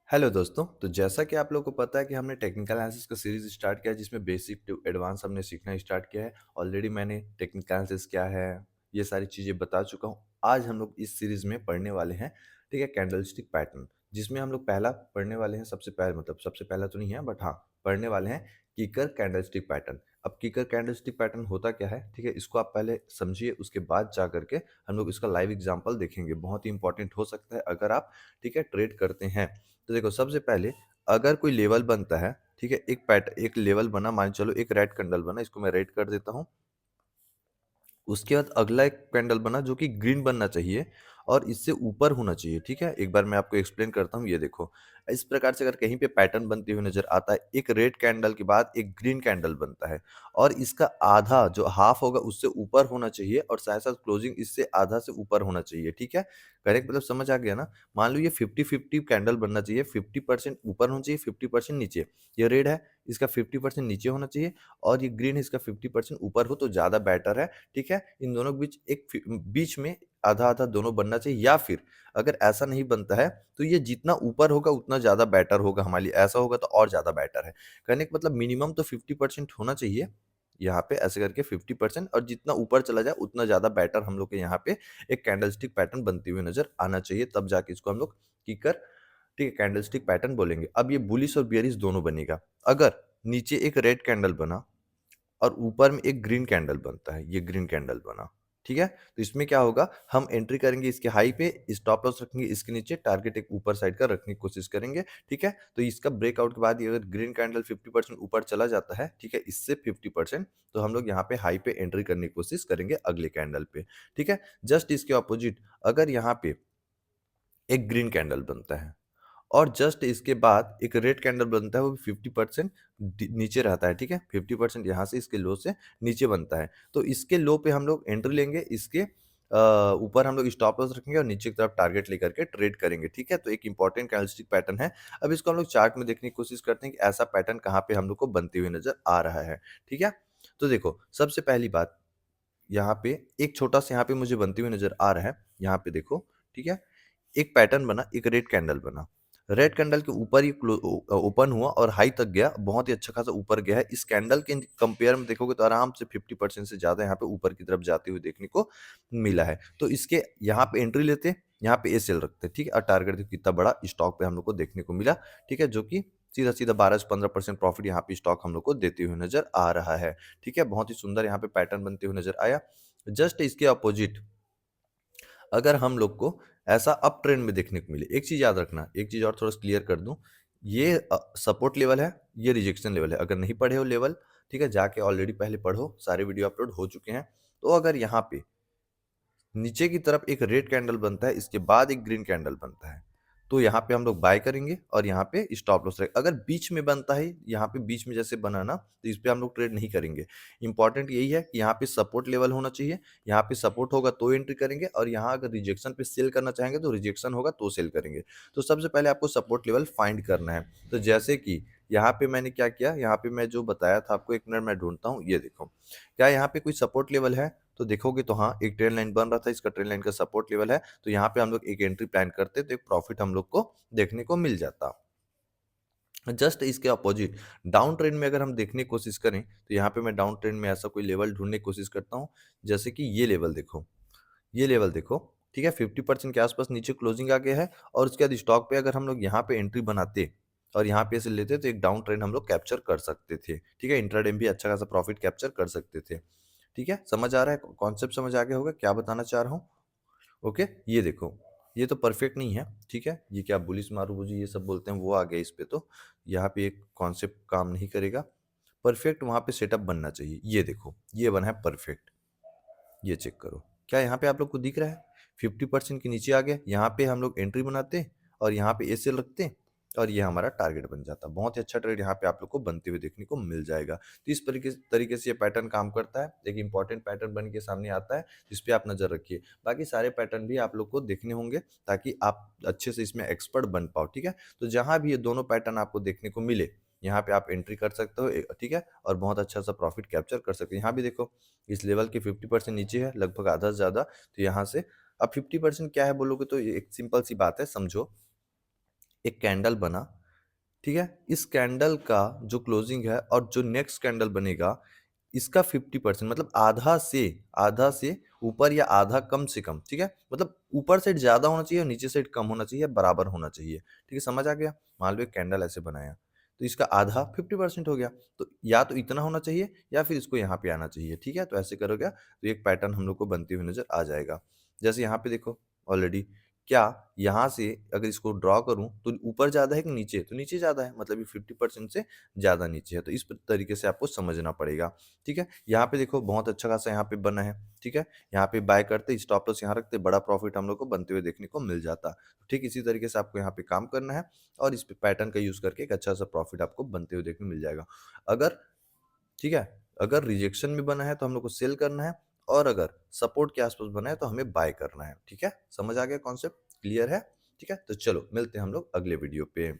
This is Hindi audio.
हेलो दोस्तों, तो जैसा कि आप लोगों को पता है कि हमने टेक्निकल एनालिसिस का सीरीज़ स्टार्ट किया है जिसमें बेसिक टू एडवांस हमने सीखना स्टार्ट किया है। ऑलरेडी मैंने टेक्निकल एनालिसिस क्या है, ये सारी चीज़ें बता चुका हूँ। आज हम लोग इस सीरीज़ में पढ़ने वाले हैं, ठीक है, कैंडलस्टिक पैटर्न, जिसमें हम लोग पहला पढ़ने वाले हैं सबसे पहले मतलब सबसे पहला तो नहीं है बट हाँ, पढ़ने वाले हैं किकर कैंडलस्टिक पैटर्न। अब किकर कैंडलस्टिक पैटर्न होता क्या है, ठीक है, इसको आप पहले समझिए, उसके बाद जा कर के हम लोग इसका लाइव एग्ज़ाम्पल देखेंगे। बहुत ही इंपॉर्टेंट हो सकता है अगर आप, ठीक है, ट्रेड करते हैं। तो देखो सबसे पहले अगर कोई लेवल बनता है, ठीक है, एक लेवल बना, मान चलो एक रेड कैंडल बना, इसको मैं रेड कर देता हूँ। उसके बाद अगला एक कैंडल बना जो कि ग्रीन बनना चाहिए और इससे ऊपर होना चाहिए, ठीक है। एक बार मैं आपको एक्सप्लेन करता हूँ, ये देखो इस प्रकार से अगर कहीं पे पैटर्न बनते हुए नजर आता है, एक रेड कैंडल के बाद एक ग्रीन कैंडल बनता है और इसका आधा जो हाफ होगा उससे ऊपर होना चाहिए और साथ साथ क्लोजिंग इससे आधा से ऊपर होना चाहिए, ठीक है। करेक्ट, मतलब समझ आ गया ना। मान लो ये 50-50 कैंडल बनना चाहिए, 50% ऊपर होना चाहिए, 50% नीचे। ये रेड है, इसका 50% नीचे होना चाहिए और ये ग्रीन है, इसका 50% ऊपर हो तो ज्यादा बेटर है, ठीक है। इन दोनों के बीच बीच में आधा-आधा दोनों बनना चाहिए, या फिर अगर ऐसा नहीं बनता है तो ये जितना ऊपर होगा उतना ज़्यादा बेटर होगा हमारे लिए, ऐसा होगा तो और ज़्यादा बेटर है। कहने का मतलब मिनिमम तो 50% होना चाहिए, यहाँ पे ऐसे करके 50%, और जितना ऊपर चला जाए उतना ज़्यादा बेटर हम लोग के यहाँ पे एक कैंडलस्टिक पैटर्न बनते हुए नज़र आना चाहिए, तब जाके इसको हम लोग किकर, ठीक है, कैंडलस्टिक पैटर्न बोलेंगे। अब ये बुलिश और बियरिश दोनों बनेगा। अगर नीचे एक रेड कैंडल बना और ऊपर में एक ग्रीन कैंडल बनता है, ये ग्रीन कैंडल बना, ठीक है। तो इसमें क्या होगा, हम एंट्री करेंगे इसके हाई पे, स्टॉप लॉस रखेंगे इसके नीचे, टारगेट एक ऊपर साइड का रखने की कोशिश करेंगे, ठीक है। तो इसका ब्रेकआउट के बाद ये अगर ग्रीन कैंडल 50% ऊपर चला जाता है, ठीक है, इससे 50%, तो हम लोग यहाँ पे हाई पे एंट्री करने की कोशिश करेंगे अगले कैंडल पे, ठीक है। जस्ट इसके ऑपोजिट अगर यहाँ पे एक ग्रीन कैंडल बनता है और जस्ट इसके बाद एक रेड कैंडल बनता है, वो 50% नीचे रहता है, ठीक है। 50% यहाँ से इसके लो से नीचे बनता है, तो इसके लो पे हम लोग एंट्री लेंगे, इसके ऊपर हम लोग स्टॉप लॉस रखेंगे और नीचे की तरफ टारगेट लेकर के ट्रेड करेंगे, ठीक है। तो एक इंपॉर्टेंट कैंडलस्टिक पैटर्न है। अब इसको हम लोग चार्ट में देखने की कोशिश करते हैं कि ऐसा पैटर्न कहाँ पे हम लोग को बनते हुए नजर आ रहा है, ठीक है। तो देखो सबसे पहली बात, यहाँ पे एक छोटा सा यहाँ पे मुझे बनते हुए नजर आ रहा है, यहाँ पे देखो, ठीक है। एक पैटर्न बना, एक रेड कैंडल बना, रेड कैंडल के ऊपर ही ओपन हुआ और हाई तक गया, बहुत ही अच्छा खासा ऊपर गया है। इस कैंडल के कंपेयर में देखोगे तो आराम से 50% से ज्यादा यहाँ पे ऊपर की तरफ जाते हुए देखने को मिला है। तो इसके यहाँ पे एंट्री लेते, यहाँ पे ए सेल रखते, ठीक है, और टारगेट देखो कितना बड़ा स्टॉक पे हम लोग को देखने को मिला, ठीक है, जो कि सीधा सीधा 12 से 15% प्रॉफिट यहाँ पे स्टॉक हम लोग को देते हुए नजर आ रहा है, ठीक है। बहुत ही सुंदर यहाँ पे पैटर्न बनते हुए नजर आया। जस्ट इसके अपोजिट अगर हम लोग को ऐसा अप ट्रेंड में देखने को मिले, एक चीज याद रखना, एक चीज और थोड़ा सा क्लियर कर दूं, ये सपोर्ट लेवल है, ये रिजेक्शन लेवल है। अगर नहीं पढ़े हो लेवल, ठीक है, जाके ऑलरेडी पहले पढ़ो, सारे वीडियो अपलोड हो चुके हैं। तो अगर यहाँ पे नीचे की तरफ एक रेड कैंडल बनता है, इसके बाद एक ग्रीन कैंडल बनता है, तो यहाँ पे हम लोग बाय करेंगे और यहाँ पे स्टॉप लॉस रखेंगे। अगर बीच में बनता है, यहाँ पे बीच में जैसे बना ना, तो इस पे हम लोग ट्रेड नहीं करेंगे। इंपॉर्टेंट यही है कि यहाँ पे सपोर्ट लेवल होना चाहिए, यहाँ पे सपोर्ट होगा तो एंट्री करेंगे, और यहाँ अगर रिजेक्शन पे सेल करना चाहेंगे तो रिजेक्शन होगा तो सेल करेंगे। तो सबसे पहले आपको सपोर्ट लेवल फाइंड करना है। तो जैसे कि यहाँ पे मैंने क्या किया, यहाँ पे मैं जो बताया था आपको, एक मिनट मैं ढूंढता हूँ, ये देखो क्या यहाँ पे कोई सपोर्ट लेवल है, तो देखोगे तो हाँ, एक ट्रेंड लाइन बन रहा था, इसका ट्रेंड लाइन का सपोर्ट लेवल है, तो यहाँ पे हम लोग एक एंट्री प्लान करते तो एक प्रॉफिट हम लोग को देखने को मिल जाता। जस्ट इसके अपोजिट डाउन ट्रेंड में अगर हम देखने की कोशिश करें, तो यहाँ पे मैं डाउन ट्रेंड में ऐसा कोई लेवल ढूंढने की कोशिश करता हूँ, जैसे कि ये लेवल देखो, ये लेवल देखो, ठीक है, 50% के आसपास नीचे क्लोजिंग आ गया है, और उसके बाद स्टॉक पे अगर हम लोग यहाँ पे एंट्री बनाते और यहाँ पे ऐसे लेते तो एक डाउन ट्रेंड हम लोग कैप्चर कर सकते थे, ठीक है। इंट्राडे में भी अच्छा खासा प्रॉफिट कैप्चर कर सकते थे, ठीक है। समझ आ रहा है, कॉन्सेप्ट समझ आ गया होगा क्या बताना चाह रहा हूँ। ओके, ये देखो, ये तो परफेक्ट नहीं है, ठीक है, ये क्या बुलिश मारूबुजी ये सब बोलते हैं वो आ गया इस पे, तो यहाँ पे एक कॉन्सेप्ट काम नहीं करेगा। परफेक्ट वहाँ पे सेटअप बनना चाहिए, ये देखो ये बना है परफेक्ट, ये चेक करो, क्या यहाँ पे आप लोग को दिख रहा है, 50% के नीचे आ गया, यहाँ पे हम लोग एंट्री बनाते और यहाँ पे एसएल रखते और ये हमारा टारगेट बन जाता। बहुत ही अच्छा ट्रेड यहाँ पे आप लोग को बनते हुए देखने को मिल जाएगा। तो इस तरीके से ये पैटर्न काम करता है, एक इंपॉर्टेंट पैटर्न बन के सामने आता है, जिस पे आप नजर रखिए। बाकी सारे पैटर्न भी आप लोग को देखने होंगे ताकि आप अच्छे से इसमें एक्सपर्ट बन पाओ, ठीक है। तो जहां भी ये दोनों पैटर्न आपको देखने को मिले, यहाँ पे आप एंट्री कर सकते हो, ठीक है, और बहुत अच्छा सा प्रॉफिट कैप्चर कर सकते हो। यहाँ भी देखो इस लेवल के 50% नीचे है, लगभग आधा से ज़्यादा, तो यहाँ से अब 50% क्या है बोलोगे तो ये एक सिंपल सी बात है, समझो एक कैंडल बना, ठीक है? इस कैंडल का जो क्लोजिंग है और जो नेक्स्ट कैंडल बनेगा, इसका 50% मतलब आधा से ऊपर या आधा कम से कम, ठीक है? मतलब ऊपर साइड ज़्यादा होना चाहिए और नीचे साइड कम होना चाहिए, बराबर होना चाहिए, ठीक है? समझ आ गया? मान लो एक कैंडल ऐसे बनाया, तो इसका आधा 50% हो गया, तो या तो इतना होना चाहिए या फिर इसको यहाँ पे आना चाहिए, ठीक है? तो ऐसे करोगे तो एक पैटर्न हम लोग को बनते हुए नज़र आ जाएगा। जैसे यहाँ पे देखो ऑलरेडी क्या यहाँ से अगर इसको ड्रॉ करूँ तो ऊपर ज़्यादा है कि नीचे? तो नीचे ज़्यादा है, मतलब ये 50% से ज़्यादा नीचे है, तो इस तरीके से आपको समझना पड़ेगा, ठीक है? यहाँ पे देखो बहुत अच्छा खासा यहाँ पे बना है, ठीक है? यहाँ पे बाय करते, स्टॉप लॉस यहाँ रखते, बड़ा प्रॉफिट हम लोग को बनते हुए देखने को मिल जाता। ठीक इसी तरीके से आपको यहाँ पे काम करना है और इस पे पैटर्न का यूज़ करके एक अच्छा-सा प्रॉफिट आपको बनते हुए देखने को मिल जाएगा। अगर ठीक है? अगर रिजेक्शन में बना है तो हम लोग को सेल करना है और अगर सपोर्ट के आस-पास बना है तो हमें बाय करना है, ठीक है? समझ आ गया कॉन्सेप्ट? क्लियर है? ठीक है? तो चलो मिलते हैं हम लोग अगले वीडियो पे।